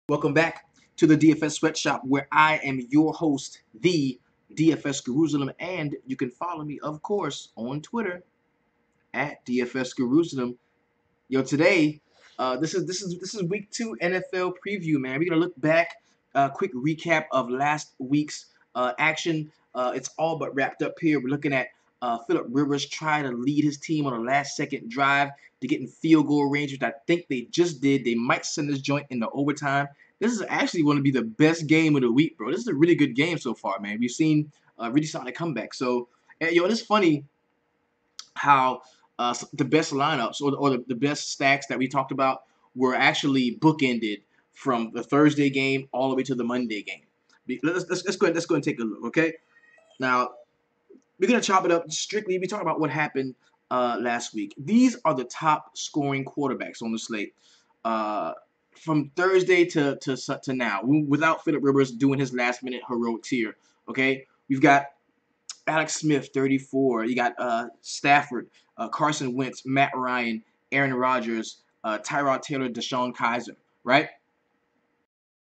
Welcome back to the DFS Sweatshop, where I am your host, the DFS Jerusalem, and you can follow me, of course, on Twitter at DFS Jerusalem. Yo, today, this is week 2 NFL preview, man. We're gonna look back, quick recap of last week's action. It's all but wrapped up here. We're looking at Philip Rivers try to lead his team on a last-second drive to get in field goal range, which I think they just did. They might send this joint into overtime. This is actually going to be the best game of the week, bro. This is a really good game so far, man. We've seen really solid comeback. So, yo, it's funny how the best lineups or the best stacks that we talked about were actually bookended from the Thursday game all the way to the Monday game. Let's go ahead and take a look, okay? Now, we're going to chop it up strictly. We talk about what happened last week. These are the top scoring quarterbacks on the slate from Thursday to now, without Philip Rivers doing his last-minute heroics here, okay? We've got Alex Smith, 34. You got Stafford, Carson Wentz, Matt Ryan, Aaron Rodgers, Tyrod Taylor, Deshaun Kaiser, right?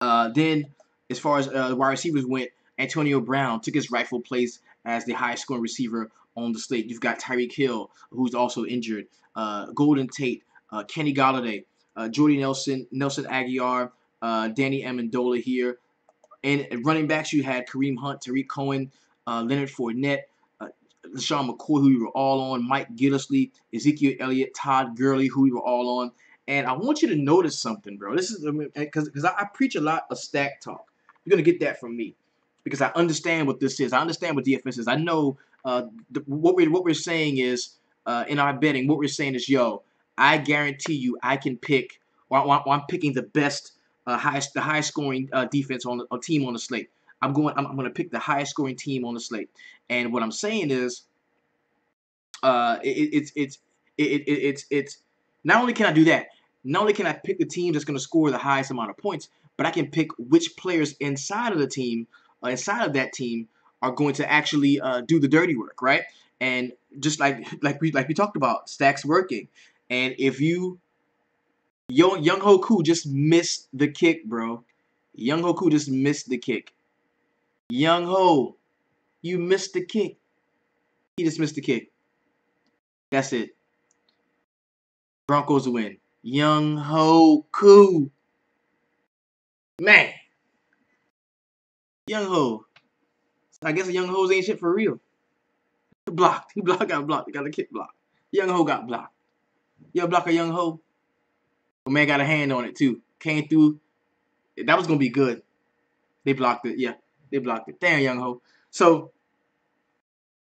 Then, as far as the wide receivers went, Antonio Brown took his rightful place as the highest scoring receiver on the slate. You've got Tyreek Hill, who's also injured, Golden Tate, Kenny Golladay, Jordy Nelson Aguilar, Danny Amendola here. And running backs, you had Kareem Hunt, Tariq Cohen, Leonard Fournette, LaShawn McCoy, who we were all on, Mike Gillislee, Ezekiel Elliott, Todd Gurley, who we were all on. And I want you to notice something, bro. This is because I preach a lot of stack talk. You're gonna get that from me because I understand what this is. I understand what DFS is. I know what we're saying is in our betting. What we're saying is, yo, I guarantee you, I can pick. Or I'm picking the best, the highest scoring defense on a team on the slate. I'm going to pick the highest scoring team on the slate. And what I'm saying is, it's not only can I do that, not only can I pick the team that's going to score the highest amount of points, but I can pick which players inside of the team, inside of that team, are going to actually do the dirty work, right? And just like we talked about, stacks working. And if you Young Hoku just missed the kick, bro. Young Hoku just missed the kick. Young Ho, you missed the kick. He just missed the kick. That's it. Broncos win. Young Hoku. Man. Young Ho. I guess Young Ho's ain't shit for real. Blocked. He got blocked. He got a kick blocked. Young Ho got blocked. Yo, block a Young Ho. Oh, man got a hand on it, too. Came through. That was going to be good. They blocked it. Yeah, they blocked it. Damn, Young Ho. So,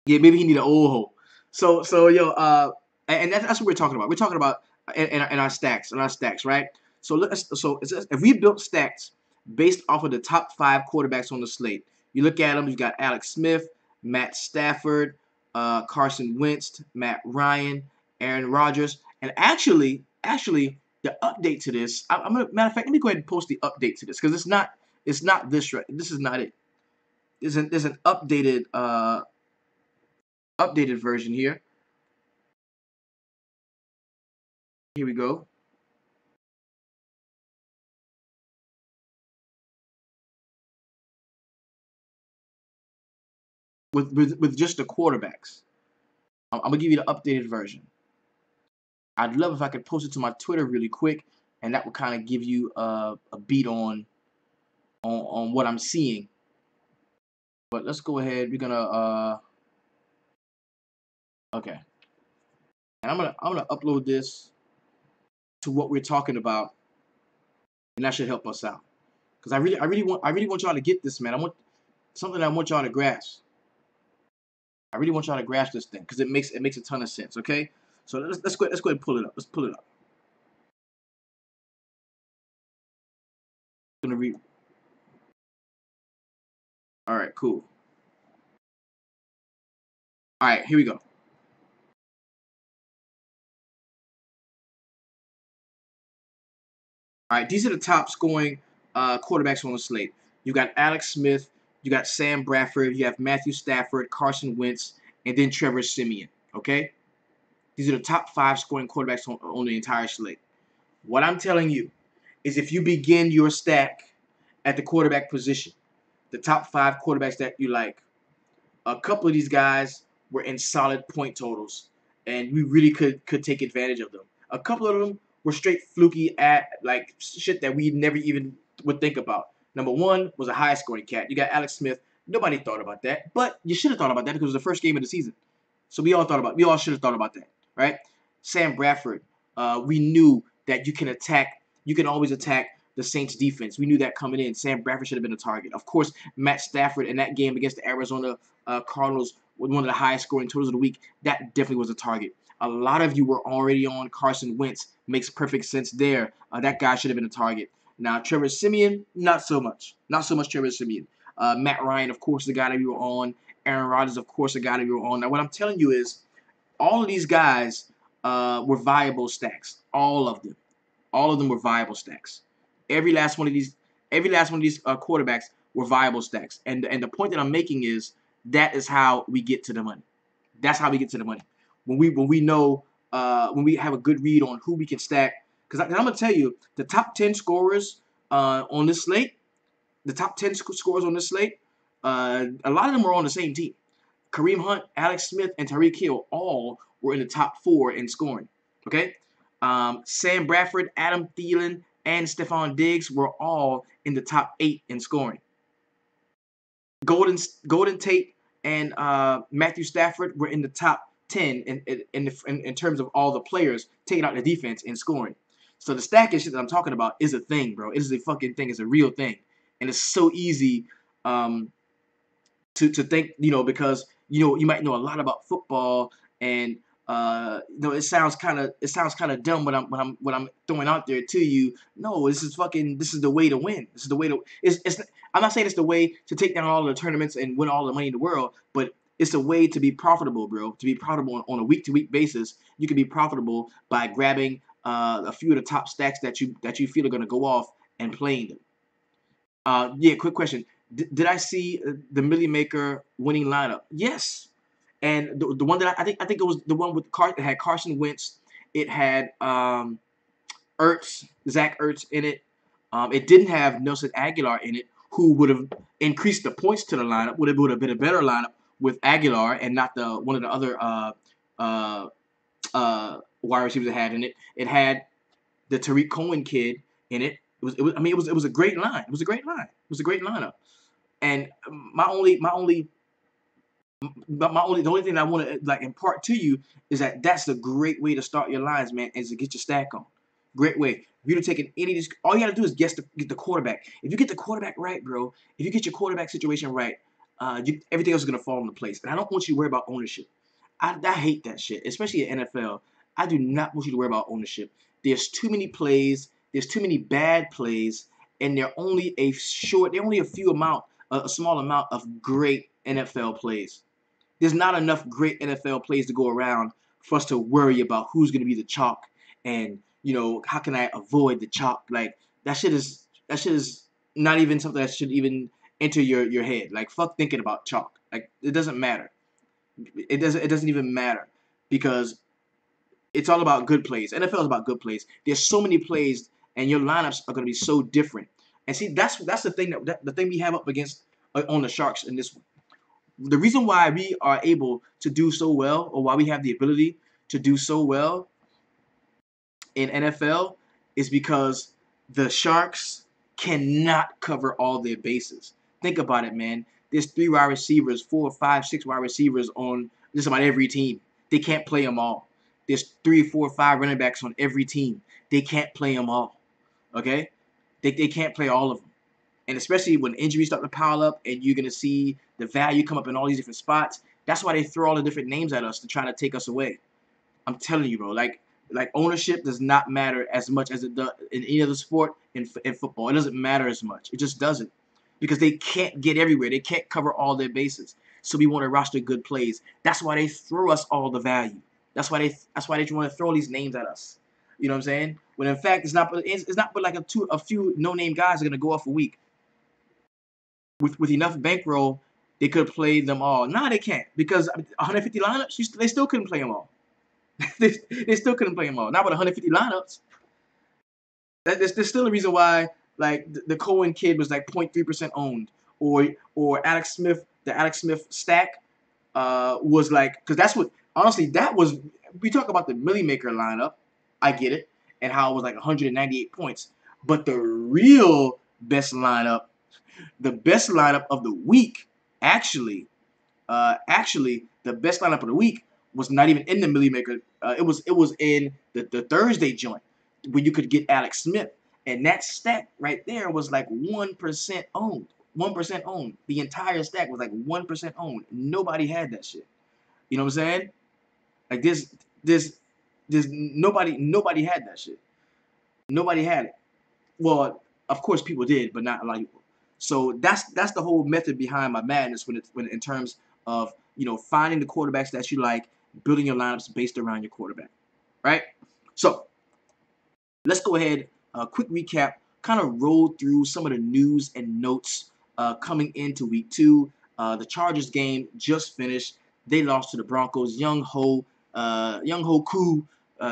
yeah, maybe he need an old Ho. So yo, and that's what we're talking about. We're talking about in our stacks, right? So if we built stacks based off of the top 5 quarterbacks on the slate, you look at them. You got Alex Smith, Matt Stafford, Carson Wentz, Matt Ryan, Aaron Rodgers, and actually the update to this. Matter of fact, let me go ahead and post the update to this because it's not this right. This is not it. There's an updated version here. Here we go. With just the quarterbacks. I'm gonna give you the updated version. I'd love if I could post it to my Twitter really quick, and that would kind of give you a beat on what I'm seeing. But let's go ahead. We're gonna okay, and I'm gonna upload this to what we're talking about, and that should help us out. Because I really want y'all to get this, man. I want something I want y'all to grasp. I really want y'all to grasp this thing because it makes a ton of sense. Okay, so let's go ahead and pull it up. Let's pull it up. I'm gonna read. All right, cool. All right, here we go. All right, these are the top scoring quarterbacks on the slate. You got Alex Smith, you got Sam Bradford, you have Matthew Stafford, Carson Wentz, and then Trevor Siemian. Okay, these are the top 5 scoring quarterbacks on the entire slate. What I'm telling you is, if you begin your stack at the quarterback position, the top 5 quarterbacks that you like, a couple of these guys were in solid point totals, and we really could take advantage of them. A couple of them were straight fluky at like shit that we never even would think about. Number 1 was a high scoring cat. You got Alex Smith. Nobody thought about that, but you should have thought about that because it was the first game of the season. So we all should have thought about that, right? Sam Bradford. We knew that you can always attack the Saints defense. We knew that coming in. Sam Bradford should have been a target. Of course, Matt Stafford in that game against the Arizona Cardinals with one of the highest scoring totals of the week, that definitely was a target. A lot of you were already on Carson Wentz. Makes perfect sense there. That guy should have been a target. Now, Trevor Siemian, not so much. Not so much Trevor Siemian. Matt Ryan, of course, the guy that you were on. Aaron Rodgers, of course, the guy that you were on. Now, what I'm telling you is all of these guys were viable stacks. All of them. All of them were viable stacks. Every last one of these quarterbacks were viable stacks. And the point that I'm making is that is how we get to the money. That's how we get to the money. When we know when we have a good read on who we can stack. Because I'm gonna tell you, the top 10 scorers on this slate, a lot of them were on the same team. Kareem Hunt, Alex Smith, and Tyreek Hill all were in the top 4 in scoring. Okay, Sam Bradford, Adam Thielen, and Stephon Diggs were all in the top 8 in scoring. Golden Tate and Matthew Stafford were in the top 10 in terms of all the players taking out the defense in scoring. So the stacking shit that I'm talking about is a thing, bro. It is a fucking thing. It's a real thing, and it's so easy to think, because you might know a lot about football, and it sounds kind of dumb what I'm throwing out there to you. No, this is the way to win. This is the way to. I'm not saying it's the way to take down all the tournaments and win all the money in the world, but it's a way to be profitable, bro. To be profitable on a week-to-week basis, you can be profitable by grabbing a few of the top stacks that you feel are going to go off and playing them. Yeah, quick question. Did I see the Millie Maker winning lineup? Yes. And the one that I think it was the one with it had Carson Wentz. It had Zach Ertz in it. It didn't have Nelson Aguilar in it, who would have increased the points to the lineup. Would have been a better lineup with Aguilar and not one of the other wide receivers it had in it. It had the Tariq Cohen kid in it. It was a great line. It was a great line. It was a great lineup. And the only thing I want to impart to you is that that's a great way to start your lines, man, is to get your stack on. Great way. If you're taking any of these, all you got to do is get the quarterback. If you get the quarterback right, bro, if you get your quarterback situation right, everything else is gonna fall into place. And I don't want you to worry about ownership. I hate that shit, especially in NFL. I do not want you to worry about ownership. There's too many plays. There's too many bad plays, and they're only a small amount of great NFL plays. There's not enough great NFL plays to go around for us to worry about who's going to be the chalk and how can I avoid the chalk. Like that shit is not even something that should even enter your head. Like fuck thinking about chalk. Like it doesn't matter. It doesn't even matter because it's all about good plays. NFL is about good plays. There's so many plays, and your lineups are going to be so different. And see, that's the thing the thing we have up against on the Sharks in this one. The reason why we are able to do so well, or why we have the ability to do so well in NFL, is because the Sharks cannot cover all their bases. Think about it, man. There's 3 wide receivers, 4, 5, 6 wide receivers on just about every team. They can't play them all. There's 3, 4, 5 running backs on every team. They can't play them all. Okay? They can't play all of them. And especially when injuries start to pile up and you're going to see the value come up in all these different spots, that's why they throw all the different names at us to try to take us away. I'm telling you, bro. Like ownership does not matter as much as it does in any other sport in football. It doesn't matter as much. It just doesn't. Because they can't get everywhere. They can't cover all their bases. So we want to roster good plays. That's why they throw us all the value. That's why they want to throw these names at us. You know what I'm saying? When in fact it's not but like a few no-name guys are gonna go off a week. With enough bankroll, they could play them all. Nah, they can't because 150 lineups, they still couldn't play them all. they still couldn't play them all. Not with 150 lineups. There's still a reason why Like the Cohen kid was like 0.3% owned, or Alex Smith, the Alex Smith stack was like, because that's what, honestly, that was, we talk about the Millie Maker lineup, I get it, and how it was like 198 points, but the real best lineup, the best lineup of the week, actually, the best lineup of the week was not even in the Millie Maker. It was in the Thursday joint where you could get Alex Smith, and that stack right there was like 1% owned. 1% owned. The entire stack was like 1% owned. Nobody had that shit. You know what I'm saying? Like this nobody had that shit. Nobody had it. Well, of course people did, but not a lot of people. So that's the whole method behind my madness when in terms of finding the quarterbacks that you like, building your lineups based around your quarterback, right? So let's go ahead. Quick recap. Kind of roll through some of the news and notes coming into week 2. The Chargers game just finished. They lost to the Broncos. Young Ho Koo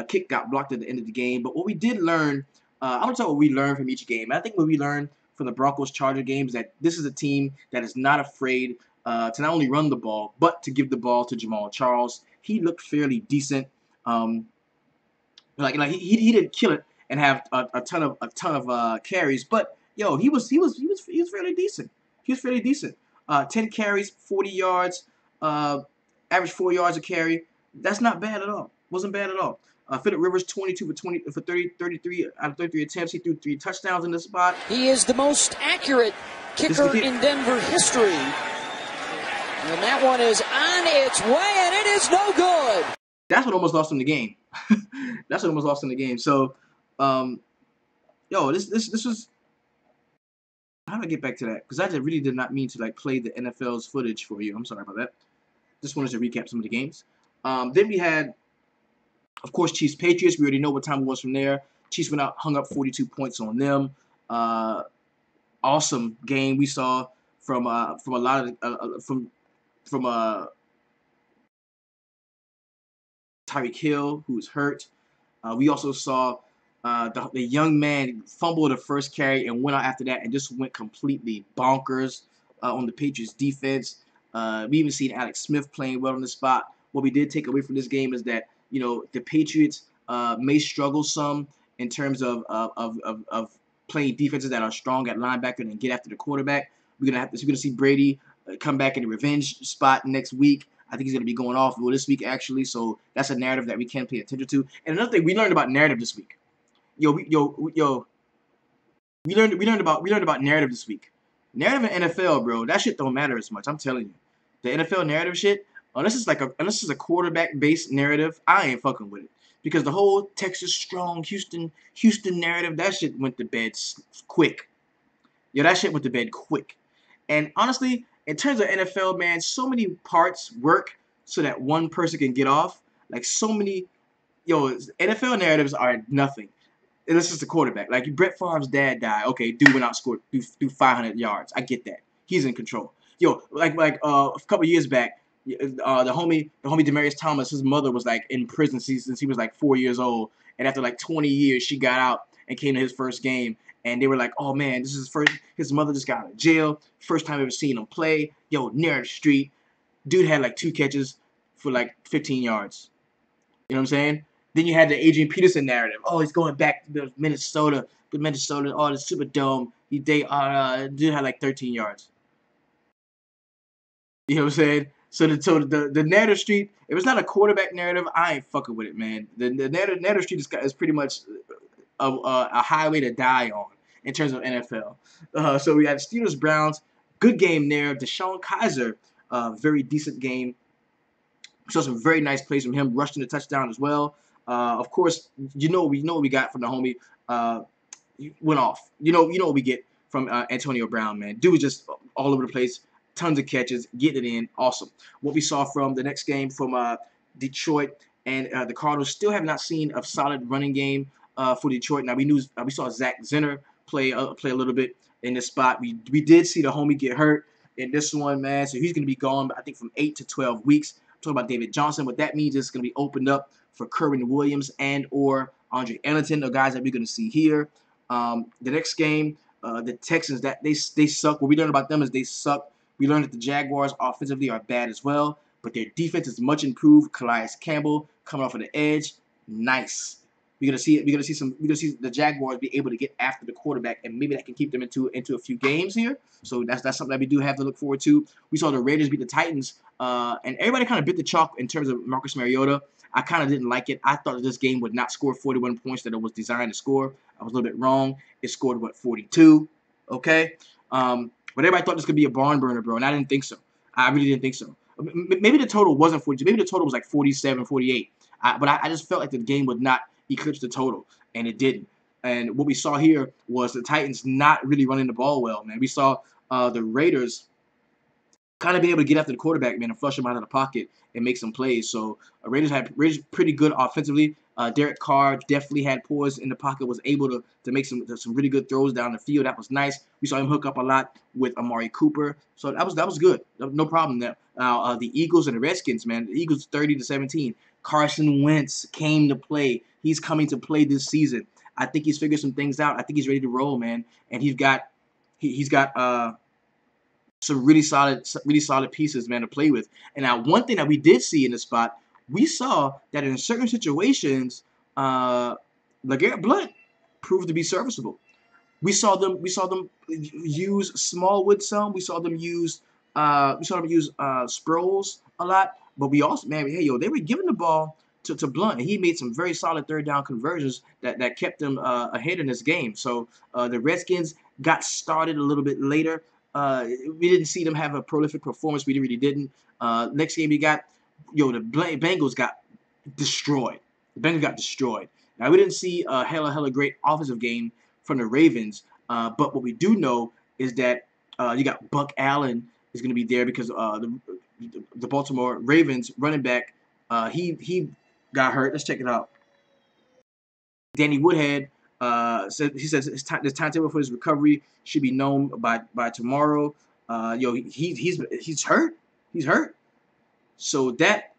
kick got blocked at the end of the game. But what we did learn, I'm gonna tell what we learned from each game. I think what we learned from the Broncos Charger games that this is a team that is not afraid to not only run the ball but to give the ball to Jamal Charles. He looked fairly decent. Like he didn't kill it and have a ton of carries, but yo, he was fairly decent. He was fairly decent. 10 carries, 40 yards, average 4 yards a carry. That's not bad at all. Wasn't bad at all. Phillip Rivers 22 for 33 out of 33 attempts. He threw 3 touchdowns in this spot. He is the most accurate kicker in Denver history. And that one is on its way, and it is no good. That's what almost lost him the game. That's what almost lost him the game. So, yo, this was. How do I get back to that? Because I really did not mean to like play the NFL's footage for you. I'm sorry about that. Just wanted to recap some of the games. Then we had, of course, Chiefs Patriots. We already know what time it was from there. Chiefs went out, hung up 42 points on them. Awesome game we saw from a lot of from Tyreek Hill, who's hurt. We also saw the young man fumble the first carry and went out after that and just went completely bonkers on the Patriots defense. We even seen Alex Smith playing well on the spot. What we did take away from this game is that the Patriots may struggle some in terms of playing defenses that are strong at linebacker and get after the quarterback. We're gonna see Brady come back in the revenge spot next week. I think he's going to be going off this week, actually. So that's a narrative that we can pay attention to. And another thing, we learned about narrative this week. We learned about narrative this week. Narrative in NFL, bro, that shit don't matter as much. I'm telling you, the NFL narrative shit, unless it's a quarterback based narrative, I ain't fucking with it. Because the whole Texas strong Houston narrative, that shit went to bed quick. Yo, that shit went to bed quick. And honestly, in terms of NFL, man, so many parts work so that one person can get off. Like so many, NFL narratives are nothing. Unless it's the quarterback. Like Brett Favre's dad died. Okay, dude went out scored through 500 yards. I get that. He's in control. Like a couple years back, the homie Demaryius Thomas, his mother was like in prison since he was like 4 years old, and after like 20 years, she got out and came to his first game. And they were like, oh, man, this is his mother just got out of jail. First time ever seen him play. Yo, narrative street. Dude had like 2 catches for like 15 yards. You know what I'm saying? Then you had the Adrian Peterson narrative. Oh, he's going back to Minnesota. Oh, the Superdome. Dude had like 13 yards. You know what I'm saying? So the narrative street, if it's not a quarterback narrative, I ain't fucking with it, man. The narrative street is pretty much a highway to die on in terms of NFL. So we had Steelers Browns, good game there. DeShone Kizer, very decent game. Saw some very nice plays from him, rushed in the touchdown as well. Of course, we know what we got from the homie. Went off. You know what we get from Antonio Brown, man. Dude was just all over the place. Tons of catches, getting it in, awesome. What we saw from the next game from Detroit and the Cardinals, still have not seen a solid running game for Detroit. Now we saw Zach Zenner play a little bit in this spot. We did see the homie get hurt in this one, man. So he's going to be gone, I think, from 8 to 12 weeks. I'm talking about David Johnson. What that means is it's going to be opened up for Kerwin Williams and or Andre Ellington, the guys that we're going to see here. The next game, The Texans, that they suck. What we learned about them is they suck. We learned that the Jaguars offensively are bad as well, but their defense is much improved. Calais Campbell coming off of the edge, nice. We're gonna see the Jaguars be able to get after the quarterback, and maybe that can keep them into a few games here. So that's something that we do have to look forward to. We saw the Raiders beat the Titans, and everybody kind of bit the chalk in terms of Marcus Mariota. I kind of didn't like it. I thought that this game would not score 41 points that it was designed to score. I was a little bit wrong. It scored, 42? Okay? But everybody thought this could be a barn burner, bro, and I didn't think so. I really didn't think so. Maybe the total wasn't 42. Maybe the total was like 47, 48. But I just felt like the game would not eclipse the total, and it didn't. And what we saw here was the Titans not really running the ball well, man. We saw the Raiders kind of being able to get after the quarterback, man, and flush him out of the pocket and make some plays. So Raiders pretty good offensively. Derek Carr definitely had poise in the pocket, was able to make some really good throws down the field. That was nice. We saw him hook up a lot with Amari Cooper. So that was good. No problem there. Now the Eagles and the Redskins, man. The Eagles 30-17. Carson Wentz came to play. He's coming to play this season. I think he's figured some things out. I think he's ready to roll, man. And he's got some really solid pieces, man, to play with. And now one thing that we did see in the spot, we saw that in certain situations, LeGarrette Blount proved to be serviceable. We saw them use Smallwood some. We saw them use Sproles a lot. But we also, man, hey, they were giving the ball to Blount, and he made some very solid third down conversions that kept them ahead in this game. So the Redskins got started a little bit later. We didn't see them have a prolific performance. We really didn't. Next game we got, the Bengals got destroyed. The Bengals got destroyed. Now we didn't see a hella great offensive game from the Ravens. But what we do know is that you got Buck Allen is going to be there because the Baltimore Ravens running back, he got hurt. Let's check it out. Danny Woodhead says the timetable for his recovery should be known by tomorrow. He's hurt. He's hurt. So that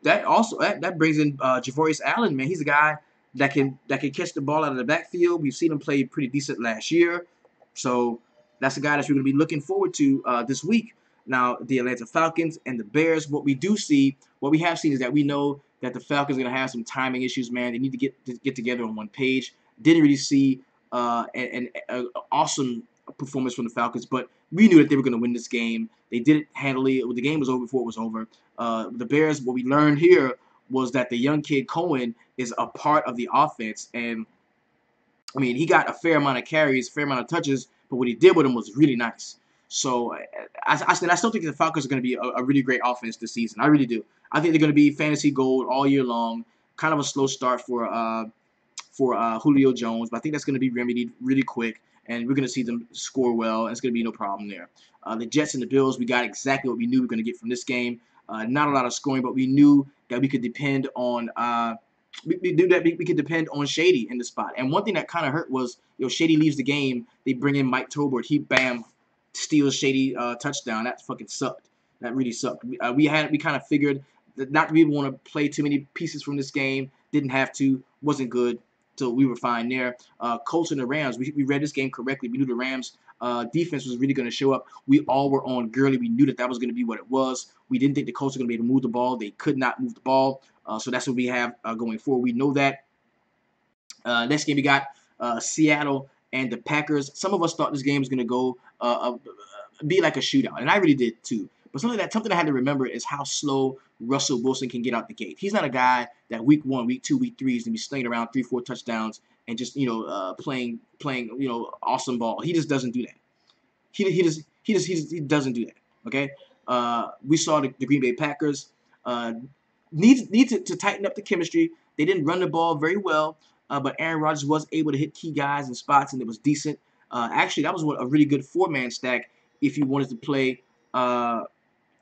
brings in Javorius Allen, man. He's a guy that can catch the ball out of the backfield. We've seen him play pretty decent last year. So that's a guy that we're going to be looking forward to this week. Now, the Atlanta Falcons and the Bears, what we have seen is that we know that the Falcons are going to have some timing issues, man. They need to get together on one page. Didn't really see an awesome performance from the Falcons, but we knew that they were going to win this game. They did it handily. The game was over before it was over. The Bears, what we learned here was that the young kid Cohen is a part of the offense, and I mean, he got a fair amount of carries, fair amount of touches, but what he did with him was really nice. So I still think the Falcons are going to be a really great offense this season. I really do. I think they're going to be fantasy gold all year long. Kind of a slow start for Julio Jones, but I think that's going to be remedied really quick, and we're going to see them score well, and it's going to be no problem there. The Jets and the Bills, we got exactly what we knew we were going to get from this game. Not a lot of scoring, but we knew that we could depend on we knew that we could depend on Shady in the spot. And one thing that kind of hurt was, Shady leaves the game. They bring in Mike Tolbert. He steals Shady touchdown. That fucking sucked. That really sucked. We kind of figured that not to be want to play too many pieces from this game. Didn't have to. Wasn't good. So we were fine there. Colts and the Rams. We read this game correctly. We knew the Rams defense was really going to show up. We all were on Gurley. We knew that was going to be what it was. We didn't think the Colts were going to be able to move the ball. They could not move the ball. So that's what we have going forward. We know that. Next game we got Seattle and the Packers. Some of us thought this game was going to go be like a shootout, and I really did too. But something I had to remember is how slow Russell Wilson can get out the gate. He's not a guy that week 1, week 2, week 3 is going to be slinging around 3-4 touchdowns and just playing awesome ball. He just doesn't do that. He doesn't do that. Okay. We saw the Green Bay Packers need to tighten up the chemistry. They didn't run the ball very well, but Aaron Rodgers was able to hit key guys in spots, and it was decent. Actually, that was a really good 4-man stack if you wanted to play.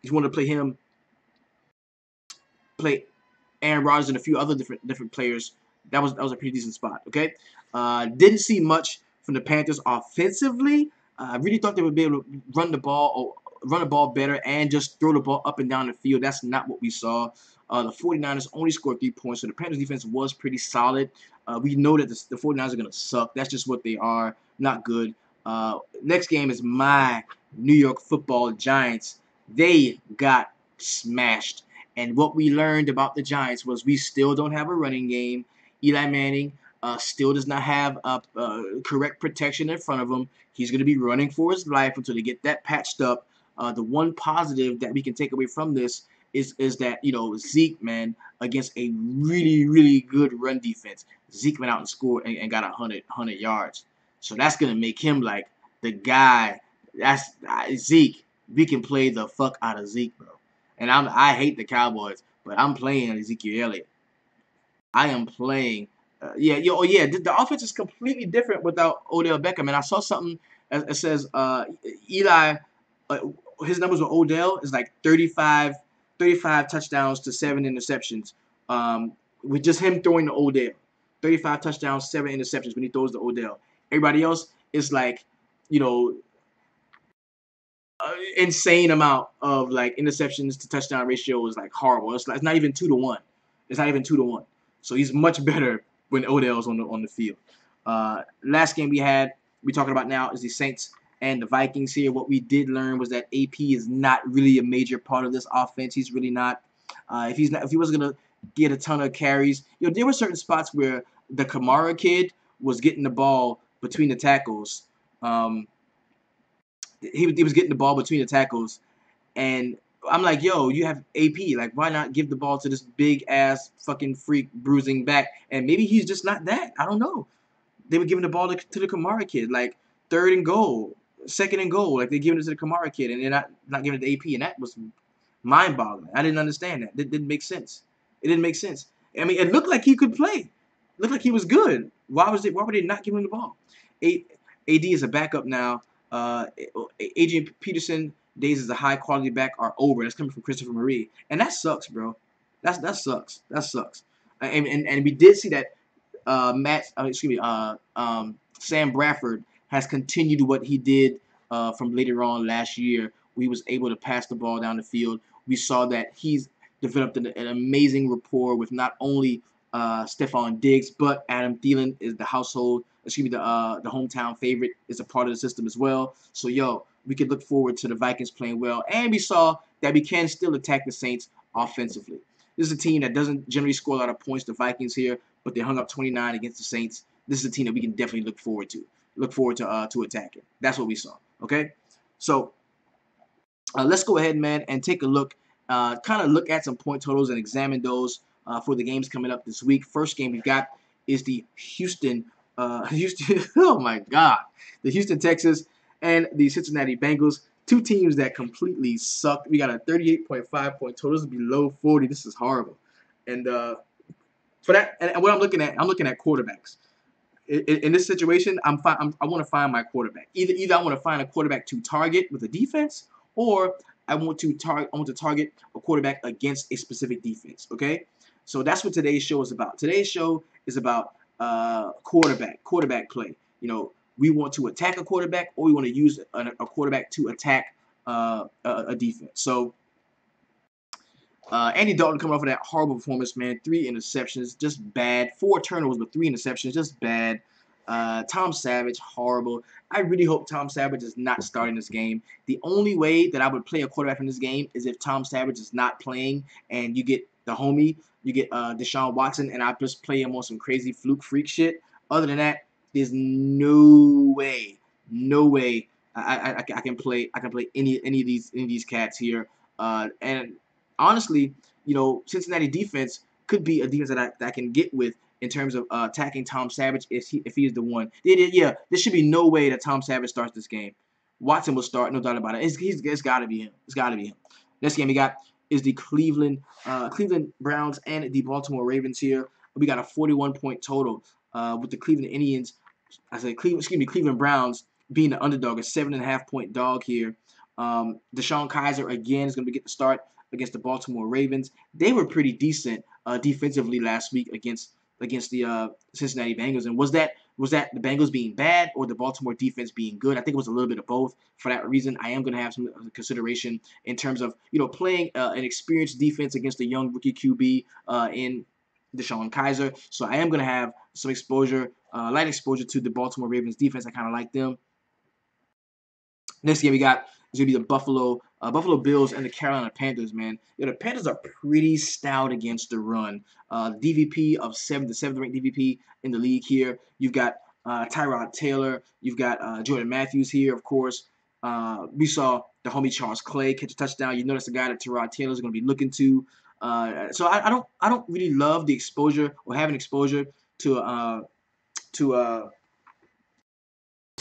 If you wanted to play Aaron Rodgers and a few other different players, that was a pretty decent spot. Okay, didn't see much from the Panthers offensively. I really thought they would be able to run the ball better and just throw the ball up and down the field. That's not what we saw. The 49ers only scored 3 points, so the Panthers defense was pretty solid. We know that the 49ers are going to suck. That's just what they are. Not good. Next game is my New York Football Giants. They got smashed. And what we learned about the Giants was we still don't have a running game. Eli Manning still does not have correct protection in front of him. He's going to be running for his life until they get that patched up. The one positive that we can take away from this is that, Zeke, man, against a really, really good run defense, Zeke went out and scored and got 100 yards. So that's going to make him like the guy. That's Zeke. We can play the fuck out of Zeke, bro. And I hate the Cowboys, but I'm playing Ezekiel Elliott. I am playing. The offense is completely different without Odell Beckham. And I saw something that says Eli, his numbers with Odell is like 35 touchdowns to 7 interceptions. With just him throwing to Odell. 35 touchdowns, 7 interceptions when he throws to Odell. Everybody else is like, insane amount of like interceptions to touchdown ratio is like horrible. It's not even 2 to 1. It's not even 2 to 1. So he's much better when Odell's on the field. Last game we talking about now is the Saints and the Vikings here. What we did learn was that AP is not really a major part of this offense. He's really not. If he wasn't gonna get a ton of carries, there were certain spots where the Kamara kid was getting the ball between the tackles. He was getting the ball between the tackles, and I'm like, yo, you have AP. Like, why not give the ball to this big ass fucking freak bruising back? And maybe he's just not that. I don't know. They were giving the ball to the Kamara kid, like 3rd and goal, 2nd and goal, like they're giving it to the Kamara kid, and they're not giving it to AP, and that was mind-boggling. I didn't understand that. It didn't make sense. It didn't make sense. I mean, it looked like he could play. It looked like he was good. Why were they not giving him the ball? AD is a backup now. Adrian Peterson days as a high-quality back are over. That's coming from Christopher Marie, and that sucks, bro. That sucks. That sucks. And we did see that Sam Bradford has continued what he did from later on last year. We was able to pass the ball down the field. We saw that he's developed an amazing rapport with not only Stephon Diggs, but Adam Thielen is the hometown favorite, is a part of the system as well. So, we could look forward to the Vikings playing well. And we saw that we can still attack the Saints offensively. This is a team that doesn't generally score a lot of points, the Vikings here, but they hung up 29 against the Saints. This is a team that we can definitely look forward to attacking. That's what we saw, okay? So, let's go ahead, man, and take a look, kind of look at some point totals and examine those for the games coming up this week. First game we've got is the Houston, oh my God, the Houston Texans and the Cincinnati Bengals, two teams that completely suck. We got a 38.5 point total. This is below 40. This is horrible. And for that, and what I'm looking at quarterbacks. In this situation, I want to find my quarterback. Either I want to find a quarterback to target with a defense, or I want to target a quarterback against a specific defense. Okay, so that's what today's show is about. Today's show is about quarterback play. We want to attack a quarterback, or we want to use a quarterback to attack a defense. So Andy Dalton coming off of that horrible performance, man. 3 interceptions, just bad. 4 turnovers, but 3 interceptions, just bad. Tom Savage, horrible. I really hope Tom Savage is not starting this game. The only way that I would play a quarterback in this game is if Tom Savage is not playing and you get the homie, you get Deshaun Watson, and I just play him on some crazy fluke freak shit. Other than that, there's no way I can play any of these cats here. And honestly, Cincinnati defense could be a defense that I can get with in terms of attacking Tom Savage if he is the one. Yeah, there should be no way that Tom Savage starts this game. Watson will start, no doubt about it. It's got to be him. It's got to be him. Next game we got is the Cleveland Browns and the Baltimore Ravens here. We got a 41-point total with the Cleveland Browns being the underdog, a 7.5-point dog here. Deshaun Kaiser again is going to get the start against the Baltimore Ravens. They were pretty decent defensively last week against the Cincinnati Bengals. And was that the Bengals being bad or the Baltimore defense being good? I think it was a little bit of both. For that reason, I am going to have some consideration in terms of playing an experienced defense against a young rookie QB in Deshaun Kaiser. So I am going to have some exposure, light exposure to the Baltimore Ravens defense. I kind of like them. Next game we got is going to be the Buffalo Bills and the Carolina Panthers, man. The Panthers are pretty stout against the run. DVP of the 7th ranked DVP in the league here. You've got Tyrod Taylor. You've got Jordan Matthews here, of course. We saw the homie Charles Clay catch a touchdown. You notice the guy that Tyrod Taylor is going to be looking to. So I don't really love the exposure or having exposure to to a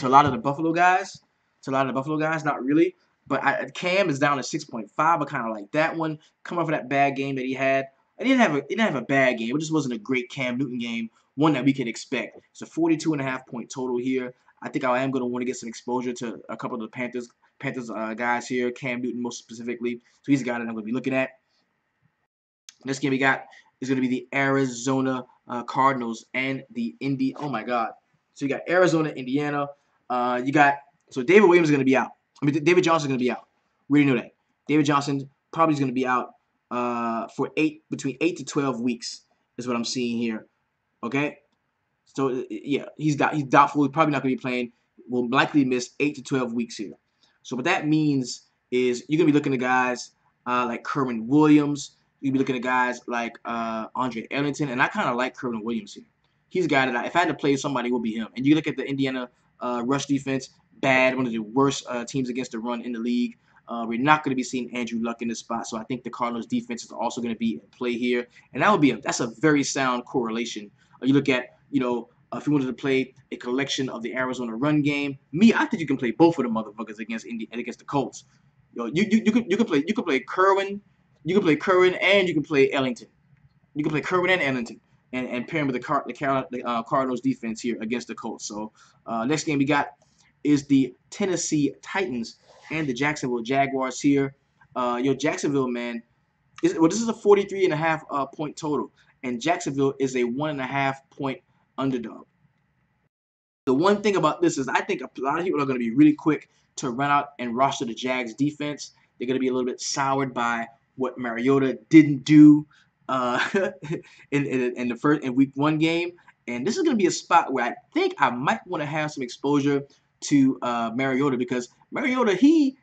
lot of the Buffalo guys. Not really. But Cam is down to 6.5. I kind of like that one. Coming off of that bad game that he had. He didn't have a bad game. It just wasn't a great Cam Newton game. One that we can expect. It's a 42.5 point total here. I think I am going to want to get some exposure to a couple of the Panthers guys here. Cam Newton most specifically. So he's a guy that I'm going to be looking at. Next game we got is going to be the Arizona Cardinals and the Indy. Oh my God! So you got Arizona, Indiana. So David Williams is going to be out. David Johnson is going to be out. We already know that. David Johnson probably is going to be out for between 8 to 12 weeks is what I'm seeing here. Okay, so yeah, he's doubtful. He's probably not going to be playing. Will likely miss 8 to 12 weeks here. So what that means is you're going to be looking at guys like Kerwin Williams. You'll be looking at guys like Andre Ellington, and I kind of like Kerwin Williams here. He's a guy that if I had to play somebody, it would be him. And you look at the Indiana rush defense, bad, one of the worst teams against the run in the league. We're not going to be seeing Andrew Luck in this spot, so I think the Cardinals defense is also going to be in play here, and that's a very sound correlation. You look at if you wanted to play a collection of the Arizona run game, I think you can play both of them motherfuckers against the Colts. You can play Kerwin. You can play Kerwin and you can play Ellington. You can play Kerwin and Ellington and pair him with the Cardinals defense here against the Colts. So next game we got is the Tennessee Titans and the Jacksonville Jaguars here. Jacksonville, man, this is a 43.5 point total, and Jacksonville is a 1.5 point underdog. The one thing about this is I think a lot of people are going to be really quick to run out and roster the Jags defense. They're going to be a little bit soured by what Mariota didn't do in week 1 game. And this is going to be a spot where I think I might want to have some exposure to Mariota, because Mariota, he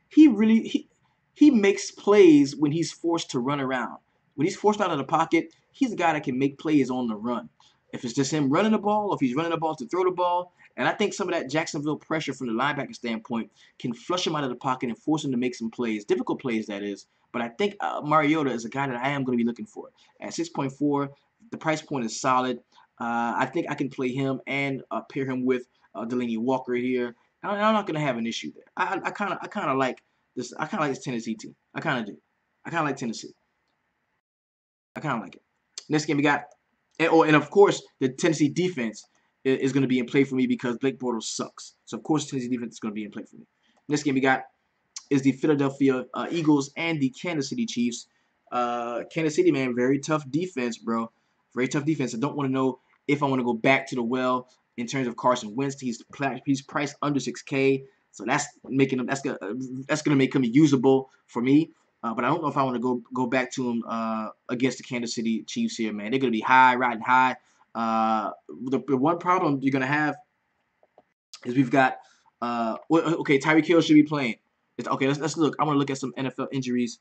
makes plays when he's forced to run around. When he's forced out of the pocket, he's a guy that can make plays on the run. If it's just him running the ball, or if he's running the ball to throw the ball, and I think some of that Jacksonville pressure from the linebacker standpoint can flush him out of the pocket and force him to make some plays, difficult plays that is. But I think Mariota is a guy that I am going to be looking for. At 6.4, the price point is solid. I think I can play him and pair him with Delaney Walker here. I'm not going to have an issue there. I kind of like this. I kind of like this Tennessee team. I kind of do. I kind of like Tennessee. I kind of like it. Next game we got. And of course, the Tennessee defense is going to be in play for me because Blake Bortles sucks. So, of course, Tennessee defense is going to be in play for me. Next game we got is the Philadelphia Eagles and the Kansas City Chiefs. Kansas City, man, very tough defense, bro. Very tough defense. I don't want to know if I want to go back to the well in terms of Carson Wentz. He's priced under 6K, so that's gonna make him usable for me. But I don't know if I want to go back to him against the Kansas City Chiefs here, man. They're going to be riding high. The one problem you're going to have is we've got okay, Tyreek Hill should be playing. Okay, let's look. I want to look at some NFL injuries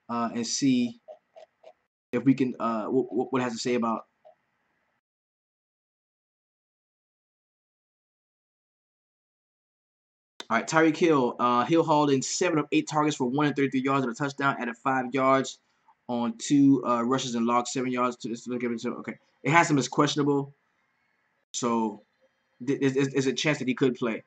and see if we can what it has to say about. All right, Tyreek Hill. Hill hauled in 7 of 8 targets for 133 yards and a touchdown, added 5 yards on 2 rushes and logged 7 yards. Okay, it has him as questionable, so there's a chance that he could play.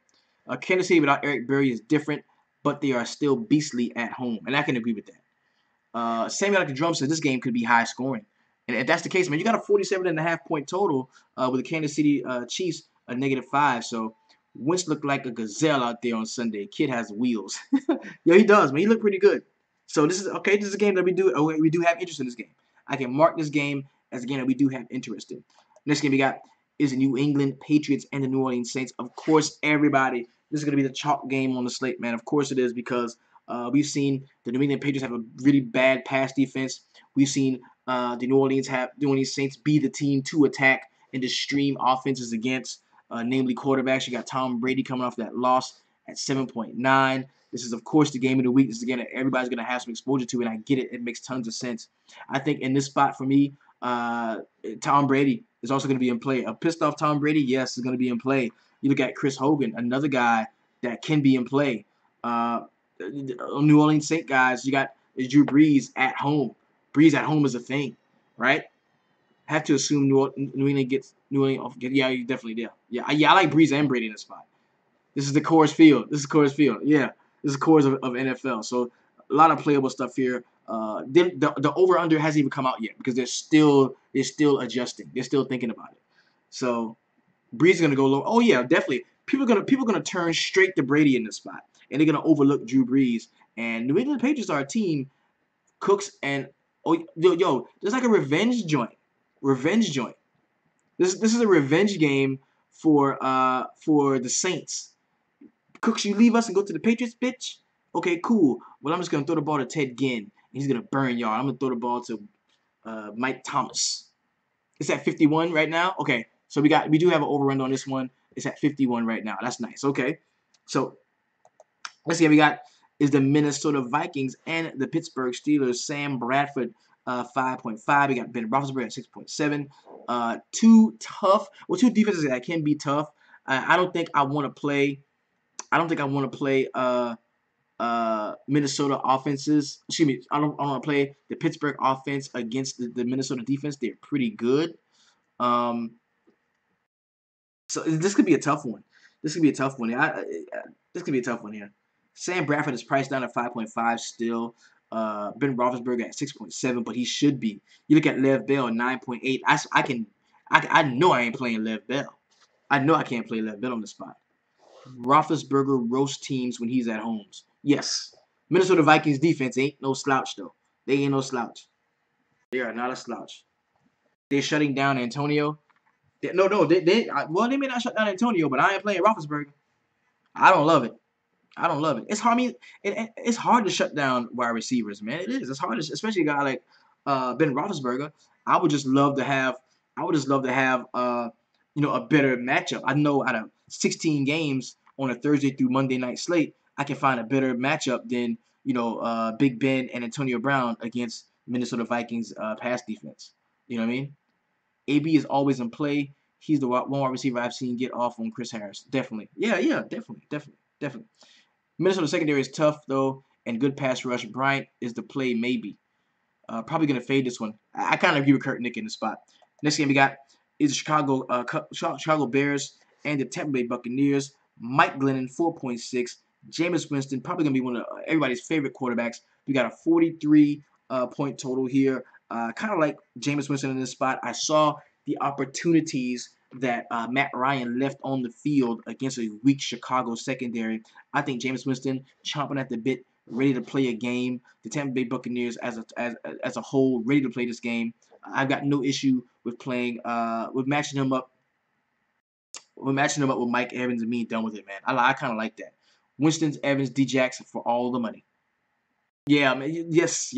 Kansas City without Eric Berry is different, but they are still beastly at home, and I can agree with that. Samuel Drum says this game could be high scoring, and if that's the case, man, you got a 47.5 point total with the Kansas City Chiefs a -5. So Wentz looked like a gazelle out there on Sunday. Kid has wheels. Yo, he does, man. He looked pretty good. So this is okay. This is a game that we do have interest in this game. I can mark this game as a game that we do have interest in. Next game we got is the New England Patriots and the New Orleans Saints. Of course, everybody, this is going to be the chalk game on the slate, man. Of course it is, because we've seen the New England Patriots have a really bad pass defense. We've seen the New Orleans Saints be the team to attack and to stream offenses against, namely quarterbacks. You got Tom Brady coming off that loss at 7.9. This is, of course, the game of the week. This is, again, everybody's going to have some exposure to, and I get it. It makes tons of sense. I think in this spot for me, Tom Brady is also going to be in play. A pissed off Tom Brady, yes, is going to be in play. You look at Chris Hogan, another guy that can be in play. New Orleans Saints guys, you got Drew Brees at home. Brees at home is a thing, right? Have to assume New England gets New England. Yeah, you definitely do. Yeah, I like Brees and Brady in this spot. This is the Coarse field. This is Coarse field. Yeah, this is Coarse of NFL. So a lot of playable stuff here. The over under hasn't even come out yet because they're still adjusting. They're still thinking about it. So Brees is gonna go low. Oh yeah, definitely. People are gonna turn straight to Brady in this spot, and they're gonna overlook Drew Brees. And New England Patriots are a team. Cooks and there's like a revenge joint. Revenge joint. This is a revenge game for the Saints. Cooks, you leave us and go to the Patriots, bitch. Okay, cool. Well, I'm just gonna throw the ball to Ted Ginn. And he's gonna burn y'all. I'm gonna throw the ball to Mike Thomas. It's at 51 right now. Okay, so we do have an over-under on this one. It's at 51 right now. That's nice. Okay, so let's see. We got is the Minnesota Vikings and the Pittsburgh Steelers. Sam Bradford, 5.5. We got Ben Roethlisberger at 6.7. Two defenses that can be tough. I don't think I want to play. Minnesota offenses. Excuse me. I don't want to play the Pittsburgh offense against the Minnesota defense. They're pretty good. So this could be a tough one. This could be a tough one. This could be a tough one here. Sam Bradford is priced down at 5.5 still. Ben Roethlisberger at 6.7, but he should be. You look at Lev Bell at 9.8. I know I ain't playing Lev Bell. I know I can't play Lev Bell on the spot. Roethlisberger roast teams when he's at homes. Yes. Minnesota Vikings defense ain't no slouch though. They ain't no slouch. They are not a slouch. They're shutting down Antonio. They may not shut down Antonio, but I ain't playing Roethlisberger. I don't love it. I don't love it. It's hard. I mean, it's hard to shut down wide receivers, man. It is. It's hard, especially a guy like Ben Roethlisberger. I would just love to have. A better matchup. I know out of 16 games on a Thursday through Monday night slate, I can find a better matchup than Big Ben and Antonio Brown against Minnesota Vikings pass defense. You know what I mean? AB is always in play. He's the one wide receiver I've seen get off on Chris Harris. Definitely. Yeah, definitely. Minnesota secondary is tough, though, and good pass rush. Bryant is the play, maybe. Probably going to fade this one. I kind of agree with Kurt Nick in the spot. Next game we got is the Chicago Bears and the Tampa Bay Buccaneers. Mike Glennon, 4.6. Jameis Winston, probably going to be one of everybody's favorite quarterbacks. We got a 43 point total here. Kind of like Jameis Winston in this spot. I saw the opportunities that Matt Ryan left on the field against a weak Chicago secondary. I think Jameis Winston chomping at the bit, ready to play a game. The Tampa Bay Buccaneers as a whole, ready to play this game. I've got no issue with playing, with matching him up. With Mike Evans and me done with it, man. I kind of like that. Winston's, Evans, D Jackson for all the money. Yeah, man. Yes.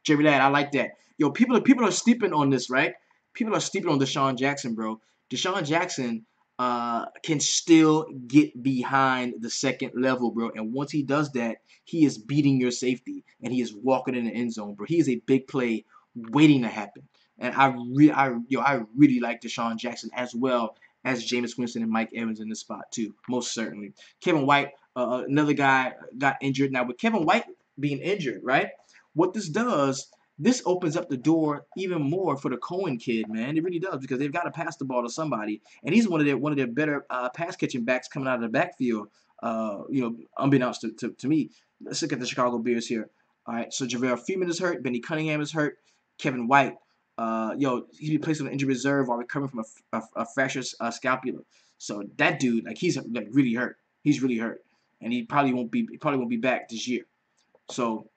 Jerry Ladd, I like that. Yo, people are sleeping on this, right? People are sleeping on Deshaun Jackson, bro. Deshaun Jackson can still get behind the second level, bro. And once he does that, he is beating your safety and he is walking in the end zone, bro. He is a big play waiting to happen. And I really like Deshaun Jackson as well as Jameis Winston and Mike Evans in this spot too, most certainly. Kevin White, another guy got injured. Now with Kevin White being injured, right? What this does, this opens up the door even more for the Cohen kid, man. It really does because they've got to pass the ball to somebody, and he's one of their better pass catching backs coming out of the backfield. Unbeknownst to me. Let's look at the Chicago Bears here. All right, so JaVale Freeman is hurt, Benny Cunningham is hurt, Kevin White. He's been placed on injury reserve while recovering from a fractured scapula. So that dude, like, he's like really hurt. He's really hurt, and he probably won't be back this year. So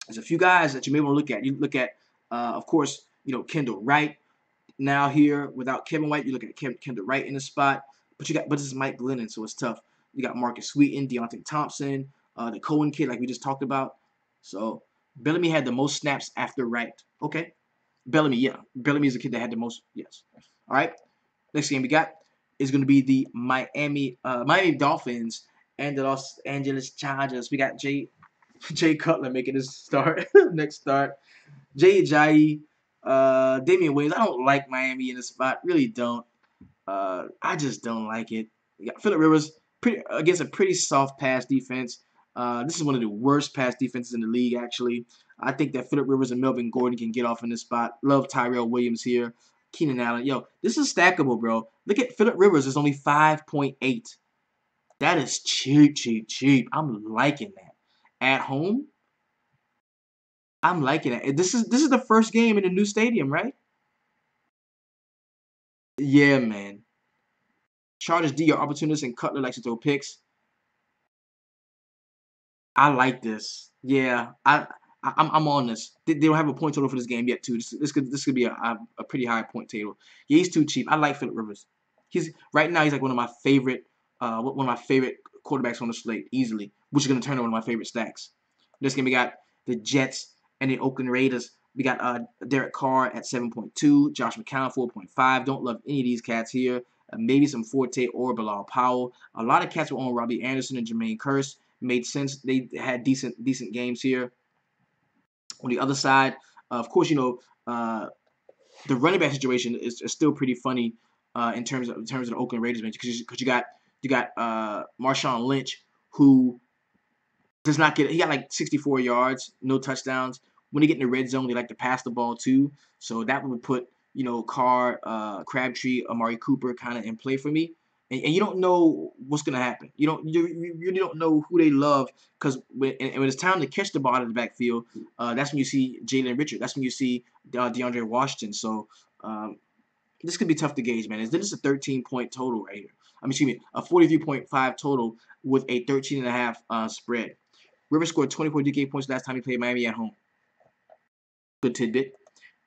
there's a few guys that you may want to look at. You look at, of course, Kendall Wright. Now here without Kevin White, you look at Kendall Wright in the spot, but this is Mike Glennon, so it's tough. You got Marcus Wheaton, Deontay Thompson, the Cohen kid, like we just talked about. So Bellamy had the most snaps after Wright. Okay. Bellamy, yeah. Bellamy is the kid that had the most. Yes. All right. Next game we got is going to be the Miami Dolphins and the Los Angeles Chargers. We got Jay Cutler making his start. Next start. Jay Ajayi, Damian Williams. I don't like Miami in this spot. Really don't. I just don't like it. You got Phillip Rivers against a pretty soft pass defense. This is one of the worst pass defenses in the league, actually. I think that Phillip Rivers and Melvin Gordon can get off in this spot. Love Tyrell Williams here. Keenan Allen. Yo, this is stackable, bro. Look at Phillip Rivers. It's only 5.8. That is cheap, cheap, cheap. I'm liking that. At home, I'm liking it. This is the first game in the new stadium, right? Yeah, man. Chargers D are opportunists and Cutler likes to throw picks. I like this. Yeah, I'm on this. They don't have a point total for this game yet, too. This could be a pretty high point total. Yeah, he's too cheap. I like Phillip Rivers. He's right now. He's like one of my favorite quarterbacks on the slate easily, which is gonna turn into one of my favorite stacks. This game we got the Jets and the Oakland Raiders. We got Derek Carr at 7.2, Josh McCown 4.5. Don't love any of these cats here. Maybe some Forte or Bilal Powell. A lot of cats were on Robbie Anderson and Jermaine Kearse. Made sense. They had decent games here. On the other side, of course, the running back situation is still pretty funny in terms of the Oakland Raiders bench because you got Marshawn Lynch who does not get. He got like 64 yards, no touchdowns. When they get in the red zone, they like to pass the ball too. So that would put Carr, Crabtree, Amari Cooper kind of in play for me. And you don't know what's gonna happen. You really don't know who they love because when it's time to catch the ball out of the backfield, that's when you see Jalen Richard. That's when you see DeAndre Washington. So this could be tough to gauge, man. This is a 13-point total right here. I mean, excuse me, a 43.5 total with a 13.5 spread. Rivers scored 20.2 points last time he played Miami at home. Good tidbit.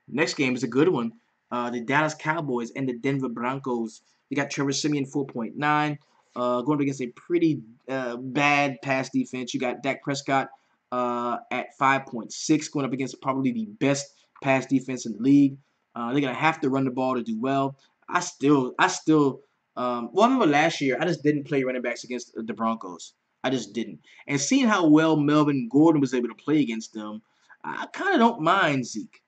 Next game is a good one. The Dallas Cowboys and the Denver Broncos. You got Trevor Siemian 4.9, going up against a pretty bad pass defense. You got Dak Prescott at 5.6, going up against probably the best pass defense in the league. They're gonna have to run the ball to do well. I remember last year I just didn't play running backs against the Broncos. I just didn't. And seeing how well Melvin Gordon was able to play against them, I kind of don't mind Zeke.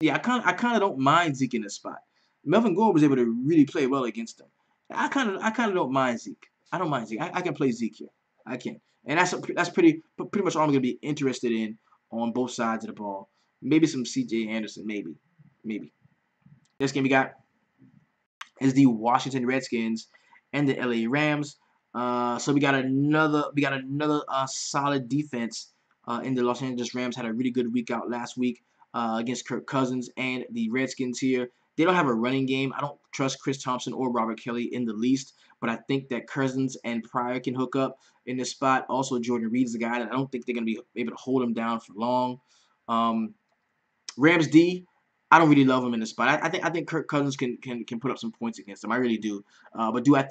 Yeah, I kind of don't mind Zeke in this spot. Melvin Gordon was able to really play well against them. I kind of don't mind Zeke. I don't mind Zeke. I can play Zeke here. I can, and that's pretty much all I'm gonna be interested in on both sides of the ball. Maybe some C.J. Anderson, maybe. Next game we got is the Washington Redskins and the L.A. Rams. So we got another solid defense in the Los Angeles Rams. Had a really good week out last week against Kirk Cousins and the Redskins here. They don't have a running game. I don't trust Chris Thompson or Robert Kelly in the least, but I think that Cousins and Pryor can hook up in this spot. Also, Jordan Reed is a guy that I don't think they're going to be able to hold him down for long. Rams D, I don't really love him in this spot. I think Kirk Cousins can put up some points against him. I really do. But do I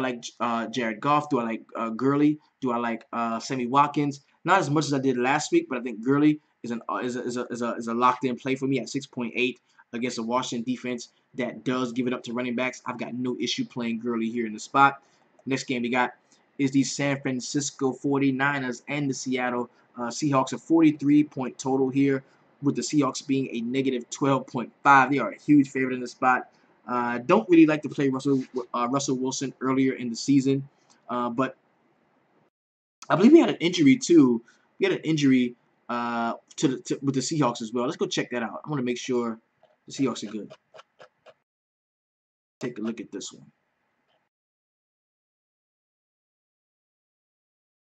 like Jared Goff? Do I like Gurley? Do I like Sammy Watkins? Not as much as I did last week, but I think Gurley is a locked in play for me at 6.8 against a Washington defense that does give it up to running backs. I've got no issue playing Gurley here in the spot. Next game we got is the San Francisco 49ers and the Seattle Seahawks. A 43-point total here, with the Seahawks being a negative 12.5. They are a huge favorite in the spot. Don't really like to play Russell Wilson earlier in the season, but I believe he had an injury too. He had an injury with the Seahawks as well. Let's go check that out. I want to make sure the Seahawks are good. Take a look at this one.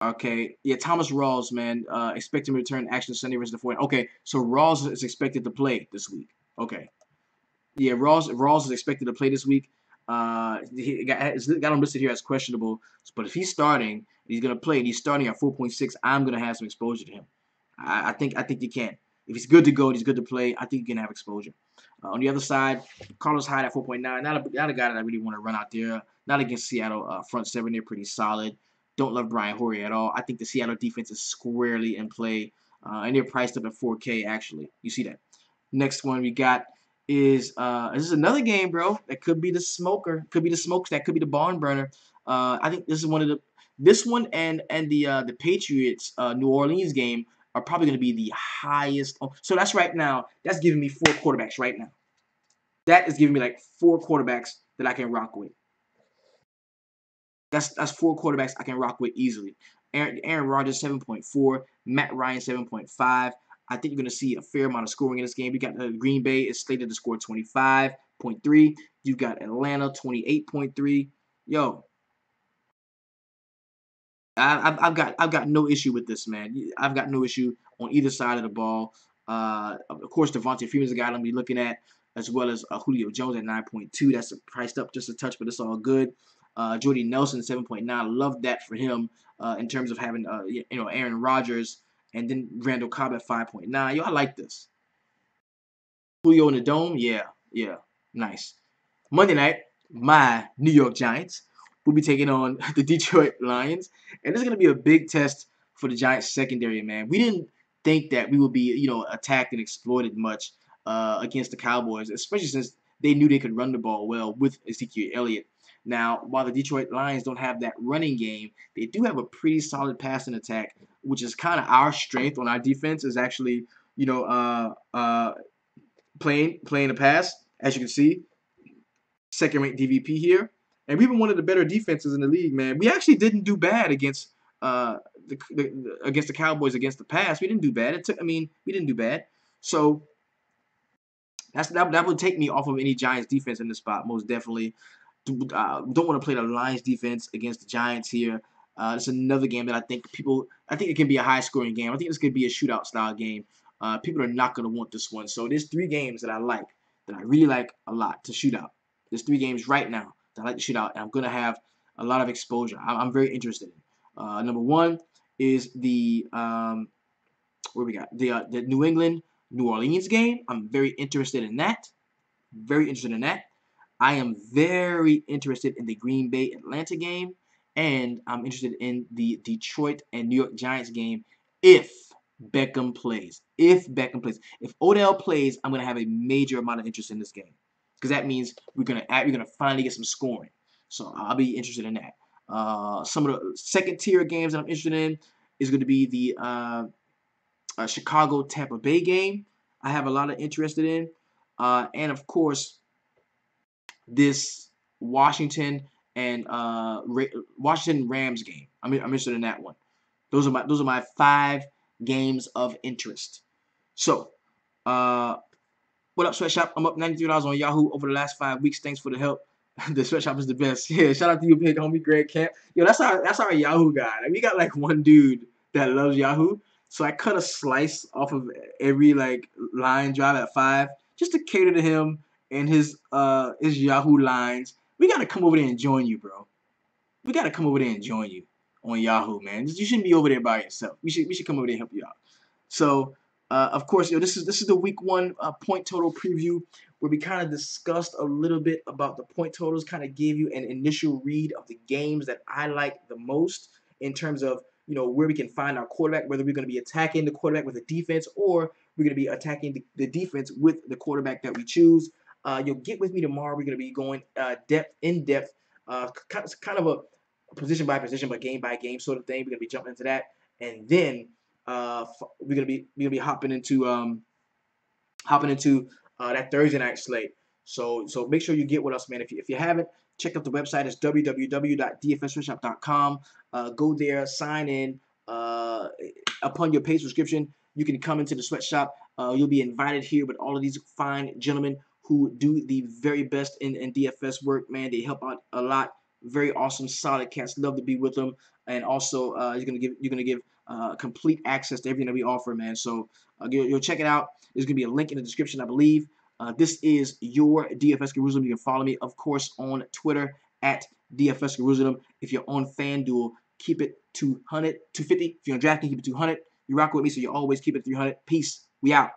Okay, yeah, Thomas Rawls, man, expecting to return action Sunday versus the 49ers. Okay, so Rawls is expected to play this week. Okay. Yeah, Rawls is expected to play this week. He got him listed here as questionable. But if he's starting, he's gonna play, and he's starting at 4.6. I'm gonna have some exposure to him. I think you can. If he's good to go, and he's good to play. I think you can have exposure. On the other side, Carlos Hyde at 4.9. Not a guy that I really want to run out there. Not against Seattle. Front seven, they're pretty solid. Don't love Brian Hoyer at all. I think the Seattle defense is squarely in play. and they're priced up at 4K actually. You see that. Next one we got is this is another game, bro. That could be the smoker, could be the smokestack, could be the barn burner. I think this is one of this one and the Patriots New Orleans game are probably going to be the highest. Oh, so that's right now. That's giving me 4 quarterbacks right now. That is giving me like 4 quarterbacks that I can rock with. That's 4 quarterbacks I can rock with easily. Aaron Rodgers 7.4, Matt Ryan 7.5. I think you're going to see a fair amount of scoring in this game. We got Green Bay is slated to score 25.3. You got Atlanta 28.3. Yo, I've got no issue with this, man. I've got no issue on either side of the ball. Of course, Devontae Freeman's a guy I'm gonna be looking at, as well as Julio Jones at 9.2. That's priced up just a touch, but it's all good. Jordy Nelson 7.9. Love that for him in terms of having Aaron Rodgers and then Randall Cobb at 5.9. Yo, I like this. Julio in the dome, yeah, nice. Monday night, my New York Giants will be taking on the Detroit Lions, and this is going to be a big test for the Giants secondary, man. We didn't think that we would be, attacked and exploited much against the Cowboys, especially since they knew they could run the ball well with Ezekiel Elliott. Now, while the Detroit Lions don't have that running game, they do have a pretty solid passing attack, which is kind of our strength on our defense. Is actually, playing the pass, as you can see. Second-ranked DVP here, and we've been one of the better defenses in the league, man. We actually didn't do bad against against the Cowboys against the pass. We didn't do bad. We didn't do bad. So that would take me off of any Giants defense in this spot, most definitely. Don't want to play the Lions defense against the Giants here. It's another game that I think it can be a high-scoring game. I think this could be a shootout-style game. People are not going to want this one. So there's 3 games that I really like a lot to shoot out. There's 3 games right now that I like to shoot out, and I'm going to have a lot of exposure. I'm very interested in. Number 1 is the where we got the New England New Orleans game. I'm very interested in that. Very interested in that. I am very interested in the Green Bay Atlanta game, and I'm interested in the Detroit and New York Giants game if Beckham plays. If Odell plays, I'm gonna have a major amount of interest in this game because that means we're gonna finally get some scoring. So I'll be interested in that. Some of the second tier games that I'm interested in is going to be the Chicago Tampa Bay game. I have a lot of interest in, and of course this Washington and Washington Rams game. I'm interested in that one. Those are my 5 games of interest. So, what up, Sweatshop? I'm up $93 on Yahoo over the last 5 weeks. Thanks for the help. The Sweatshop is the best. Yeah, shout out to you, big homie Greg Camp. Yo, that's our Yahoo guy. Like, we got like one dude that loves Yahoo. So I cut a slice off of every line drive at 5 just to cater to him and his Yahoo lines. We gotta come over there and join you, bro. We gotta come over there and join you on Yahoo, man. You shouldn't be over there by yourself. We should come over there and help you out. So, of course, this is the week 1 point total preview where we kind of discussed a little bit about the point totals, kind of gave you an initial read of the games that I like the most in terms of where we can find our quarterback, whether we're going to be attacking the quarterback with a defense or we're going to be attacking the defense with the quarterback that we choose. You'll get with me tomorrow. We're going to be going in depth, kind of a position by position, but game by game sort of thing. We're going to be jumping into that, and then we're gonna be hopping into that Thursday night slate. So make sure you get with us, man. If you haven't, check out the website. It's www.dfs.com. Go there, sign in. Upon your paid subscription, you can come into the sweatshop. You'll be invited here with all of these fine gentlemen who do the very best in DFS work, man. They help out a lot. Very awesome, solid cats. Love to be with them. And also, you're gonna give complete access to everything that we offer, man. So you'll check it out. There's gonna be a link in the description, I believe. This is your DFS Jerusalem. You can follow me, of course, on Twitter at DFS Jerusalem. If you're on FanDuel, keep it 200, 250. If you're on DraftKings, keep it 200. You rock with me, so you always keep it 300. Peace. We out.